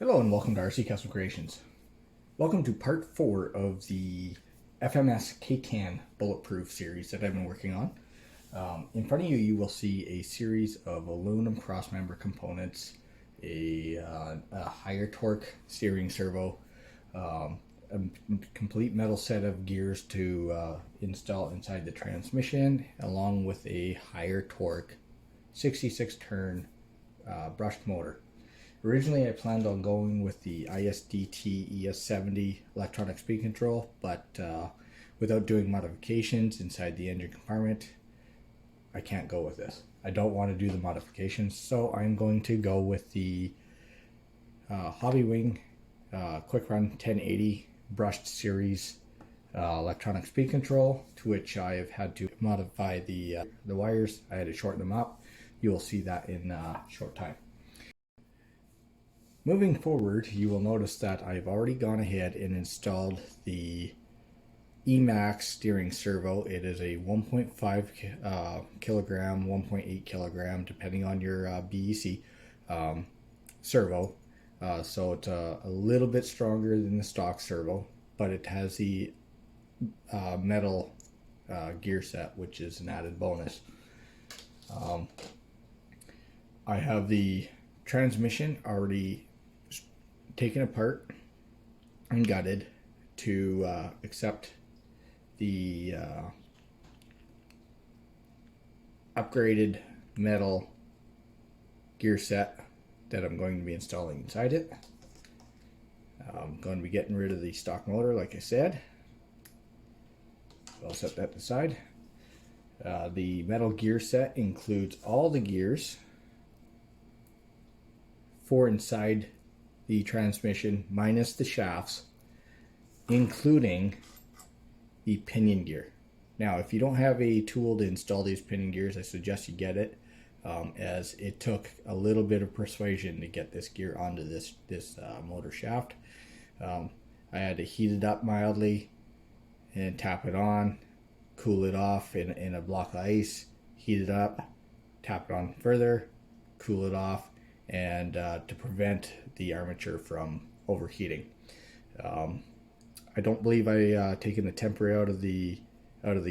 Hello and welcome to RC Custom Creations. Welcome to part 4 of the FMS K10 Bulletproof series that I've been working on. In front of you, you will see a series of aluminum crossmember components, a higher torque steering servo, a complete metal set of gears to install inside the transmission, along with a higher torque 66 turn brushed motor. Originally, I planned on going with the ISDT ES70 electronic speed control, but without doing modifications inside the engine compartment, I can't go with this. I don't want to do the modifications, so I'm going to go with the Hobby Wing Quick Run 1080 brushed series electronic speed control, to which I have had to modify the wires. I had to shorten them up. You will see that in a short time. Moving forward, you will notice that I've already gone ahead and installed the Emax steering servo. It is a 1.5 kilogram, 1.8 kilogram, depending on your BEC servo. So it's a little bit stronger than the stock servo, but it has the metal gear set, which is an added bonus. I have the transmission already taken apart and gutted to accept the upgraded metal gear set that I'm going to be installing inside it. I'm going to be getting rid of the stock motor, like I said. So I'll set that aside. The metal gear set includes all the gears for inside the transmission minus the shafts, including the pinion gear. Now, if you don't have a tool to install these pinion gears, I suggest you get it, as it took a little bit of persuasion to get this gear onto this motor shaft. I had to heat it up mildly and tap it on, cool it off in a block of ice, heat it up, tap it on further, cool it off, and to prevent the armature from overheating. I don't believe I taken the temper out of the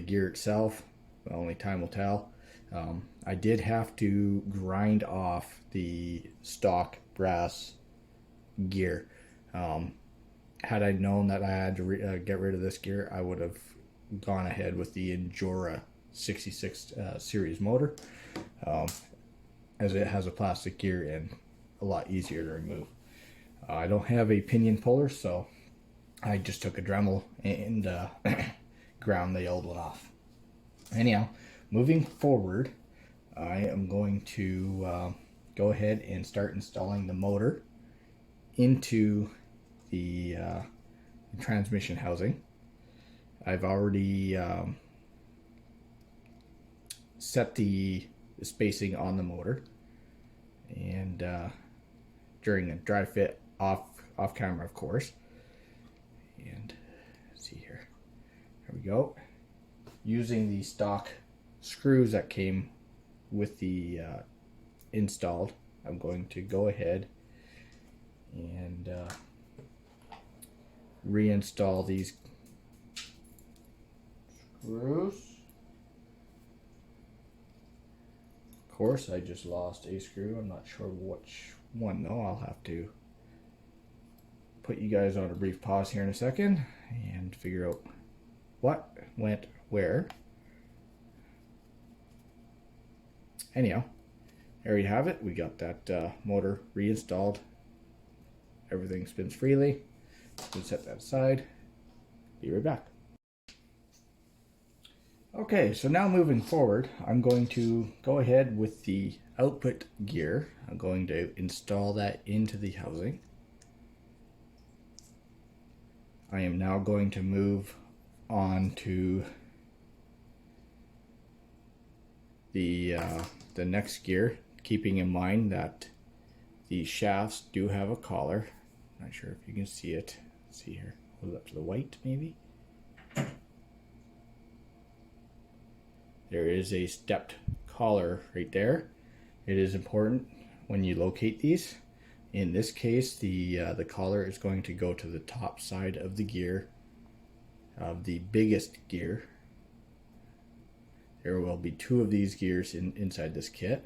gear itself. Only time will tell. I did have to grind off the stock brass gear. Had I known that I had to get rid of this gear, I would have gone ahead with the Endura 66 series motor, as it has a plastic gear and a lot easier to remove. I don't have a pinion puller, so I just took a Dremel and ground the old one off. Anyhow, moving forward, I am going to go ahead and start installing the motor into the transmission housing. I've already set the spacing on the motor, and during a dry fit off camera, of course. And let's see here, there we go. Using the stock screws that came with the installed, I'm going to go ahead and reinstall these screws. Of course, I just lost a screw. I'm not sure which one though. I'll have to put you guys on a brief pause here in a second and figure out what went where. Anyhow, there you have it. We got that motor reinstalled. Everything spins freely. We'll set that aside. Be right back. Okay, so now moving forward, I'm going to go ahead with the output gear. I'm going to install that into the housing. I am now going to move on to the next gear, keeping in mind that the shafts do have a collar. Not sure if you can see it. Let's see here. Hold it up to the white, maybe. There is a stepped collar right there. It is important when you locate these In this case, the collar is going to go to the top side of the gear, of the biggest gear. There will be 2 of these gears inside this kit,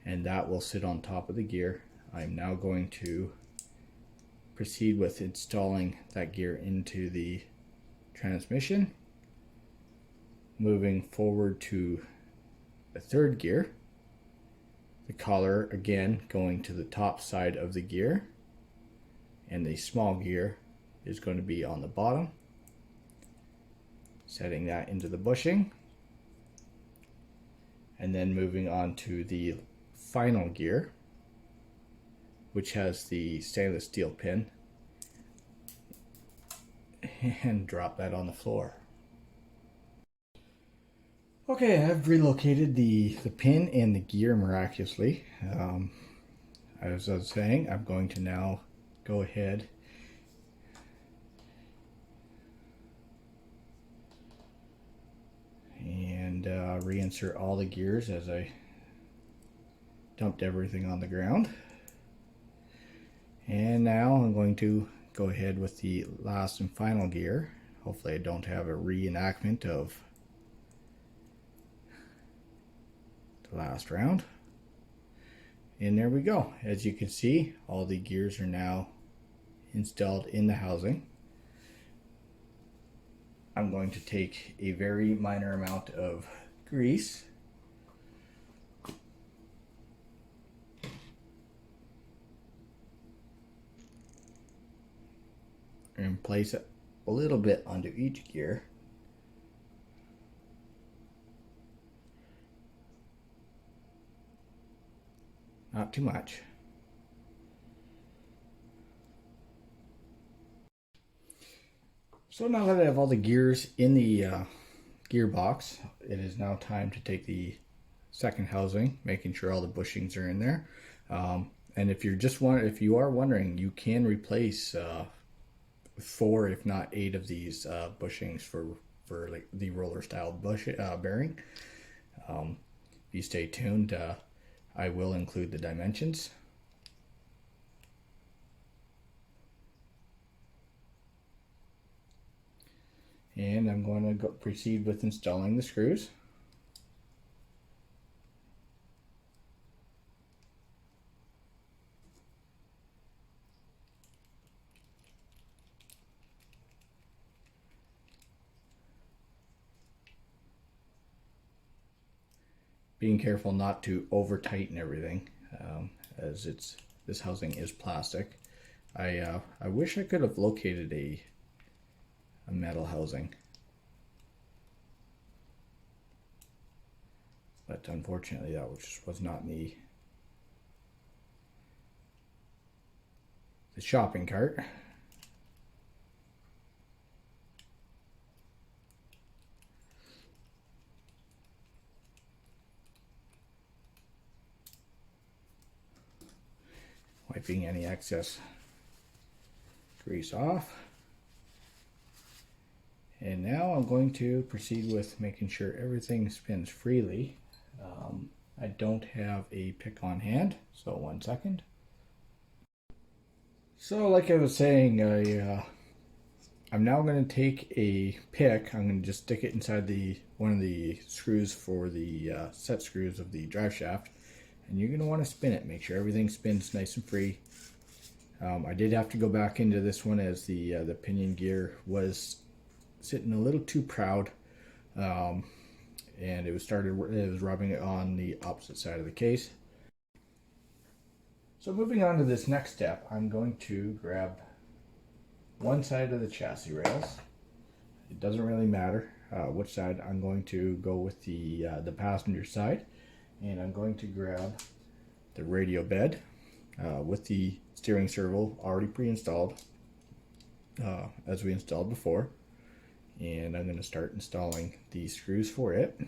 and that will sit on top of the gear. I'm now going to proceed with installing that gear into the transmission, moving forward to the 3rd gear. The collar again going to the top side of the gear, and the small gear is going to be on the bottom. Setting that into the bushing, and then moving on to the final gear, which has the stainless steel pin, and drop that on the floor. Okay, I've relocated the pin and the gear miraculously. As I was saying, I'm going to now go ahead and reinsert all the gears as I dumped everything on the ground. And now I'm going to go ahead with the last and final gear. Hopefully I don't have a reenactment of the last round. And there we go. As you can see, all the gears are now installed in the housing. I'm going to take a very minor amount of grease and place it a little bit onto each gear. Not too much. So now that I have all the gears in the gearbox, it is now time to take the second housing, making sure all the bushings are in there. And if you are wondering, you can replace 4, if not 8, of these bushings for like the roller style bearing. If you stay tuned, I will include the dimensions. And I'm going to proceed with installing the screws. Being careful not to over tighten everything, as this housing is plastic. I wish I could have located a metal housing, but unfortunately that just was not in the shopping cart. Wiping any excess grease off. And now I'm going to proceed with making sure everything spins freely. I don't have a pick on hand, so 1 second. So like I was saying, I'm now going to take a pick. I'm going to just stick it inside one of the screws for the set screws of the drive shaft, and you're going to want to spin it. Make sure everything spins nice and free. I did have to go back into this one as the pinion gear was sitting a little too proud, and it was rubbing it on the opposite side of the case. So moving on to this next step, I'm going to grab one side of the chassis rails. It doesn't really matter which side. I'm going to go with the passenger side, and I'm going to grab the radio bed with the steering servo already pre-installed, as we installed before. And I'm going to start installing the screws for it.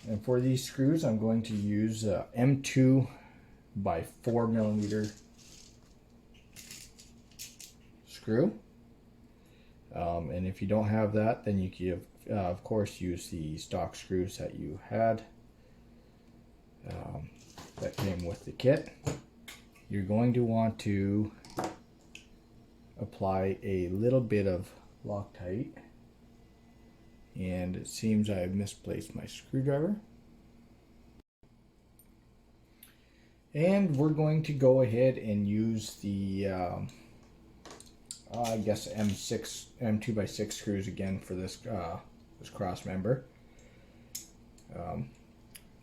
And for these screws, I'm going to use M2 by 4mm screw. And if you don't have that, then you can of course use the stock screws that you had that came with the kit. You're going to want to apply a little bit of Loctite, and it seems I have misplaced my screwdriver. And we're going to go ahead and use the I guess M2x6 screws again for this this cross member,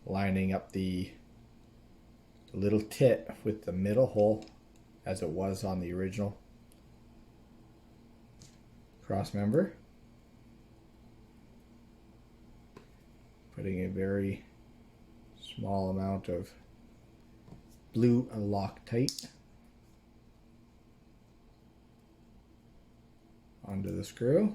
lining up the little tit with the middle hole as it was on the original cross member, putting a very small amount of blue Loctite onto the screw.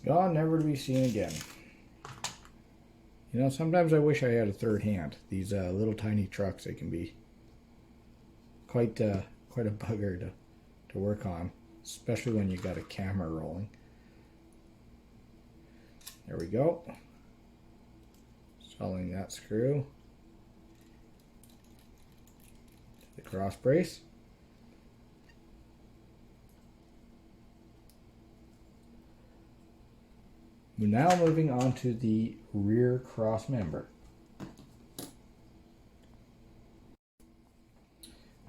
Gone, never to be seen again. You know, sometimes I wish I had a third hand. These little tiny trucks, they can be quite a bugger to work on, especially when you got a camera rolling. There we go. Installing that screw to the cross brace. We're now moving on to the rear cross member.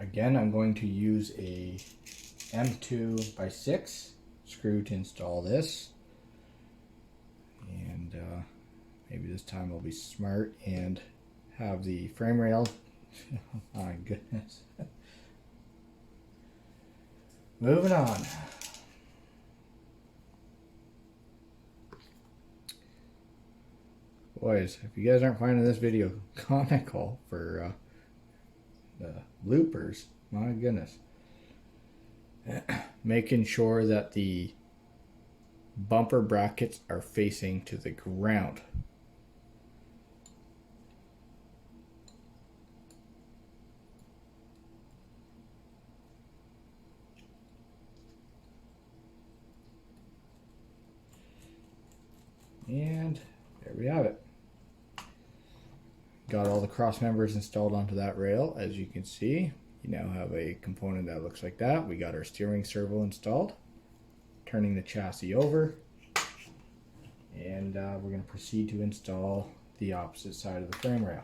Again, I'm going to use a M2x6 screw to install this. And maybe this time I'll be smart and have the frame rail. Oh my goodness. Moving on. Boys, if you guys aren't finding this video comical for the bloopers, my goodness. Making sure that the bumper brackets are facing to the ground. And there we have it. Got all the cross members installed onto that rail. As you can see, you now have a component that looks like that. We got our steering servo installed, turning the chassis over, and we're going to proceed to install the opposite side of the frame rail.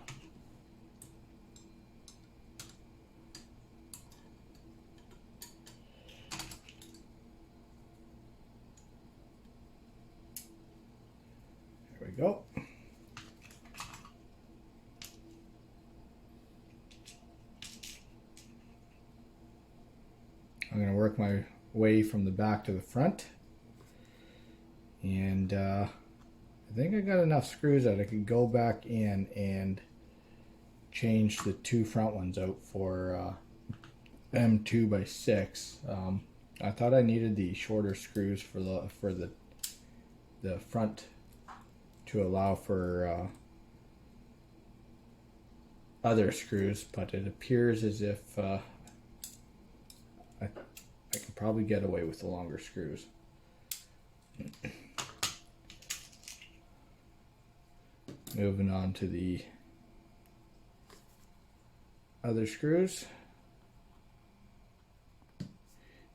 There we go. I'm going to work my way from the back to the front, and I think I got enough screws that I could go back in and change the two front ones out for M2x6. I thought I needed the shorter screws for the front to allow for other screws, but it appears as if I can probably get away with the longer screws. Moving on to the other screws.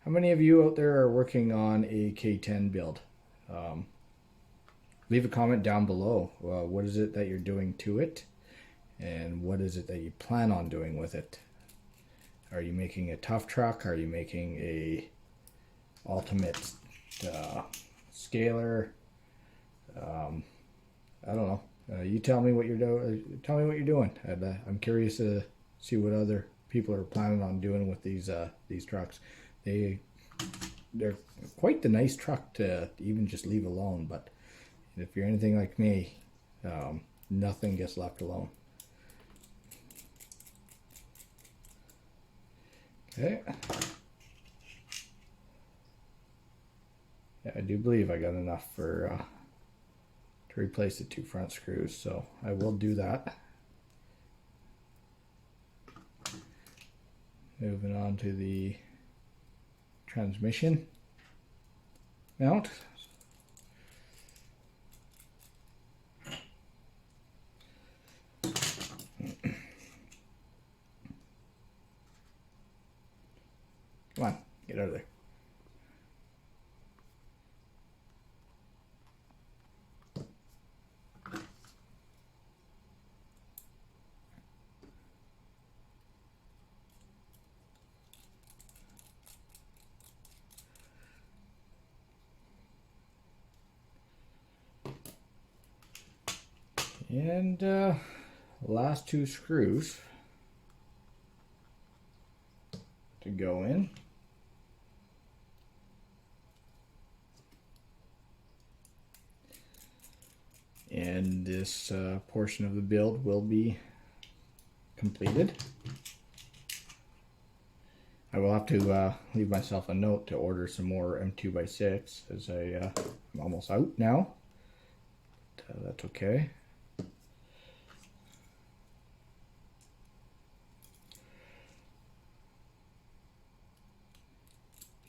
How many of you out there are working on a K10 build? Leave a comment down below. What is it that you're doing to it? And what is it that you plan on doing with it? Are you making a tough truck? Are you making a ultimate scaler? I don't know. You tell me what you're doing. Tell me what you're doing. I'm curious to see what other people are planning on doing with these trucks. They're quite the nice truck to even just leave alone. But if you're anything like me, nothing gets left alone. Okay. Yeah, I do believe I got enough for to replace the 2 front screws, so I will do that. Moving on to the transmission mount. Come on, get out of there. And last 2 screws to go in. And this portion of the build will be completed. I will have to leave myself a note to order some more M2x6 as I'm almost out now. But, that's okay.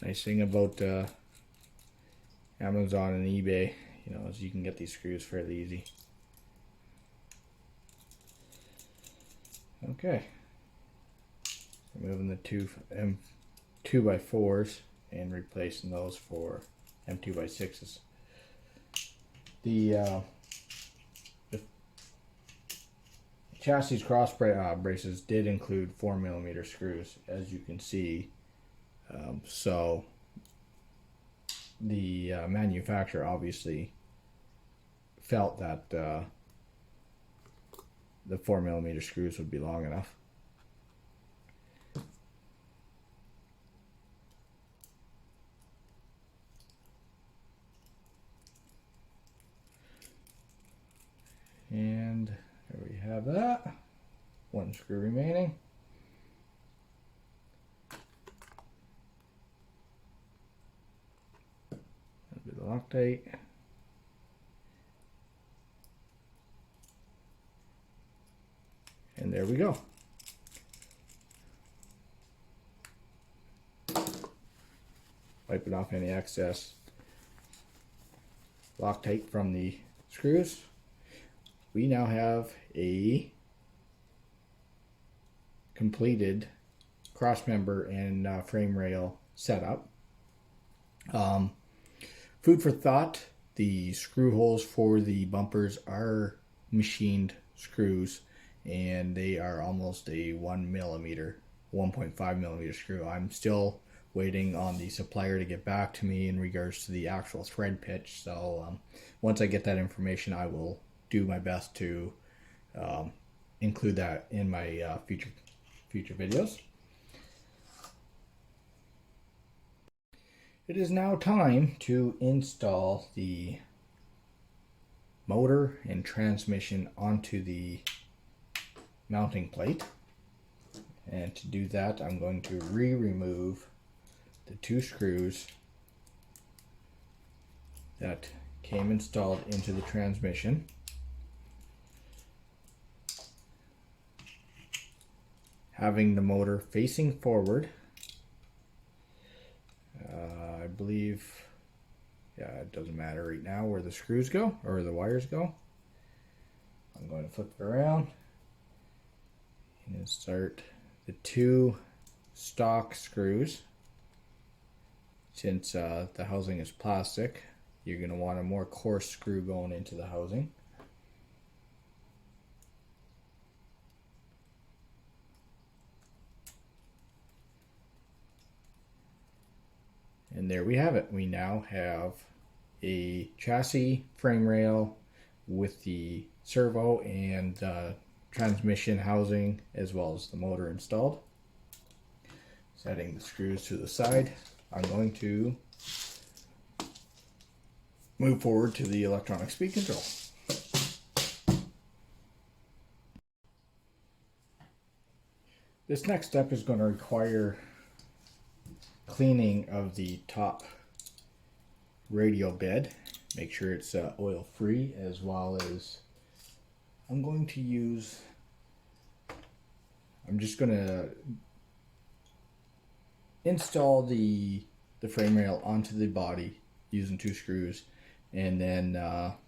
Nice thing about Amazon and eBay, you know, is you can get these screws fairly easy. Okay. Removing the 2 2x4s and replacing those for M2x6s. The chassis cross braces did include 4mm screws, as you can see. So the manufacturer obviously felt that the 4mm screws would be long enough. And there we have that. 1 screw remaining. A bit of Loctite. And there we go. Wiping off any excess Loctite from the screws. We now have a completed crossmember and frame rail setup. Food for thought, the screw holes for the bumpers are machined screws, and they are almost a 1mm, 1.5mm screw. I'm still waiting on the supplier to get back to me in regards to the actual thread pitch, so once I get that information, I will do my best to include that in my future videos. It is now time to install the motor and transmission onto the mounting plate. And to do that, I'm going to remove the 2 screws that came installed into the transmission. Having the motor facing forward, I believe, yeah, it doesn't matter right now where the screws go or the wires go. I'm going to flip it around and start the 2 stock screws. Since the housing is plastic, you're going to want a more coarse screw going into the housing. And there we have it. We now have a chassis frame rail with the servo and transmission housing as well as the motor installed. Setting the screws to the side, I'm going to move forward to the electronic speed control. This next step is going to require cleaning of the top radial bed. Make sure it's oil free, as well as I'm just going to install the frame rail onto the body using 2 screws, and then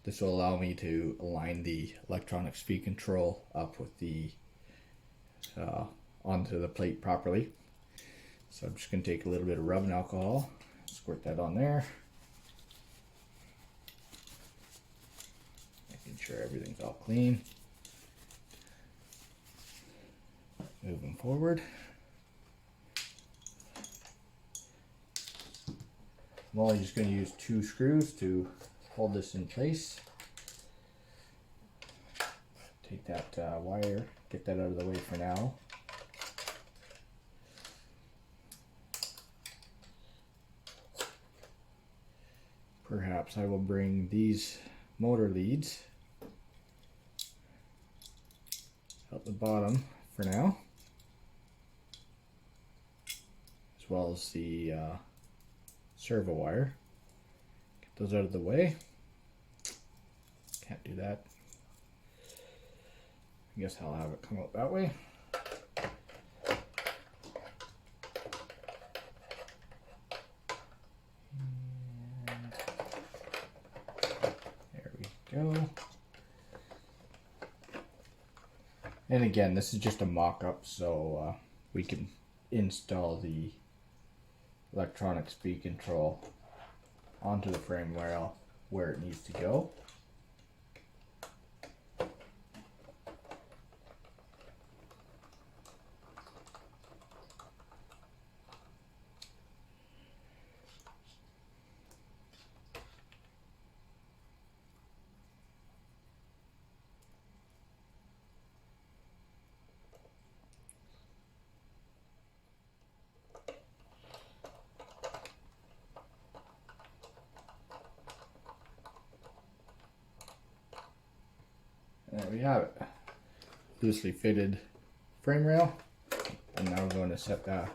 this will allow me to align the electronic speed control up with the onto the plate properly. So I'm just going to take a little bit of rubbing alcohol, squirt that on there, making sure everything's all clean. Moving forward, I'm only just going to use 2 screws to hold this in place. Take that wire, get that out of the way for now. Perhaps I will bring these motor leads out the bottom for now, as well as the servo wire. Get those out of the way. Can't do that. I guess I'll have it come out that way. And there we go. And again, this is just a mock-up, so we can install the electronic speed control onto the frame rail where it needs to go. There we have it. Loosely fitted frame rail. I'm now going to set the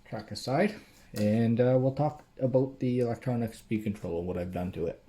track aside, and we'll talk about the electronic speed control and what I've done to it.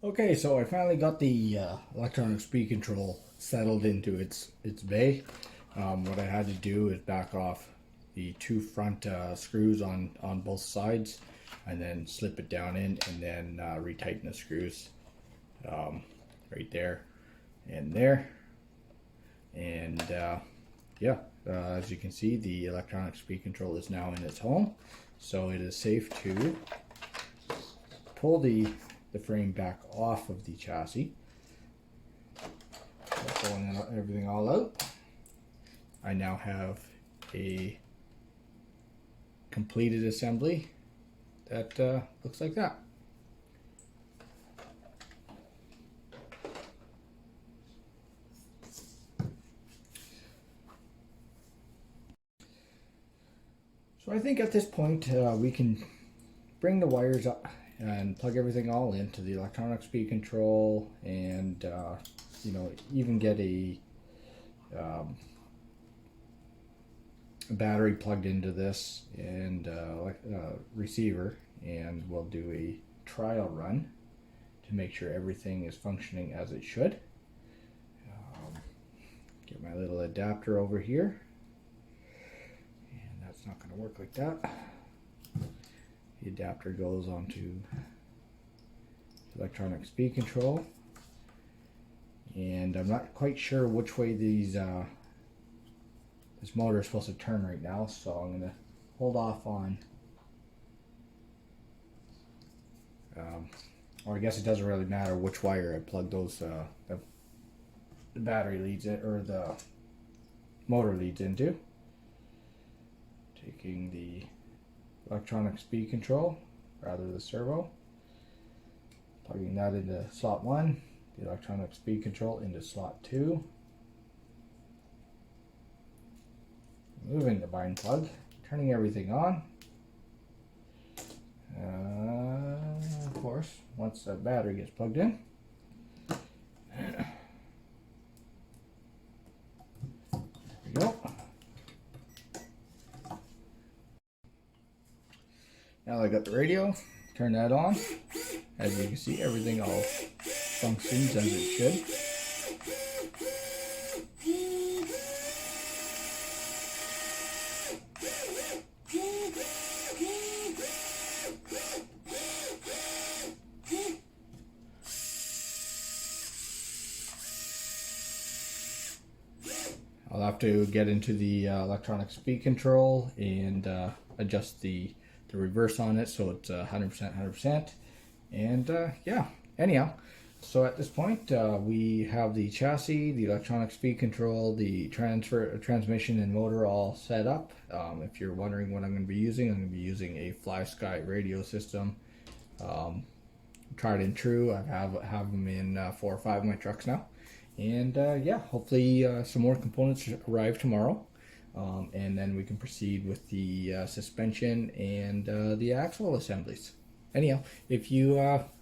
Okay, so I finally got the electronic speed control settled into its bay. What I had to do is back off the two front screws on both sides, and then slip it down in, and then retighten the screws right there and there. And yeah, as you can see, the electronic speed control is now in its home, so it is safe to pull the frame back off of the chassis. Pulling everything all out, I now have a completed assembly that looks like that. So I think at this point we can bring the wires up and plug everything all into the electronic speed control, and you know, even get a battery plugged into this, and receiver, and we'll do a trial run to make sure everything is functioning as it should. Get my little adapter over here, and that's not going to work like that. The adapter goes onto electronic speed control, and I'm not quite sure which way these this motor is supposed to turn right now, so I'm going to hold off on, or I guess it doesn't really matter which wire I plug those the battery leads in, or the motor leads into. Taking the electronic speed control, rather the servo, plugging that into slot 1, the electronic speed control into slot 2, moving the bind plug, turning everything on. Of course, once the battery gets plugged in, there we go. Now I got the radio, turn that on. As you can see, everything all functions as it should. I'll have to get into the electronic speed control and adjust the reverse on it so it's 100%. And yeah, anyhow, so at this point we have the chassis, the electronic speed control, the transmission and motor all set up. If you're wondering what I'm going to be using, I'm going to be using a FlySky radio system. Tried and true. I have them in 4 or 5 of my trucks now. And yeah, hopefully some more components arrive tomorrow. And then we can proceed with the suspension and the axle assemblies. Anyhow, if you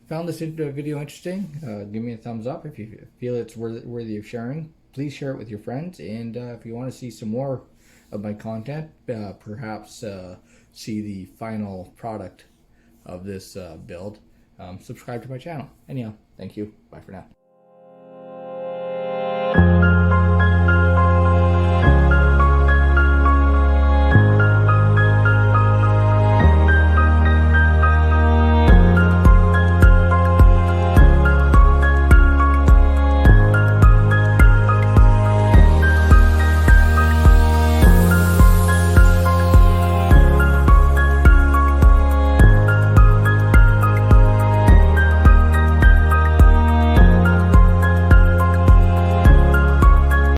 found this video interesting, give me a thumbs up. If you feel it's worthy of sharing, please share it with your friends. And if you want to see some more of my content, perhaps see the final product of this build, subscribe to my channel. Anyhow, thank you. Bye for now.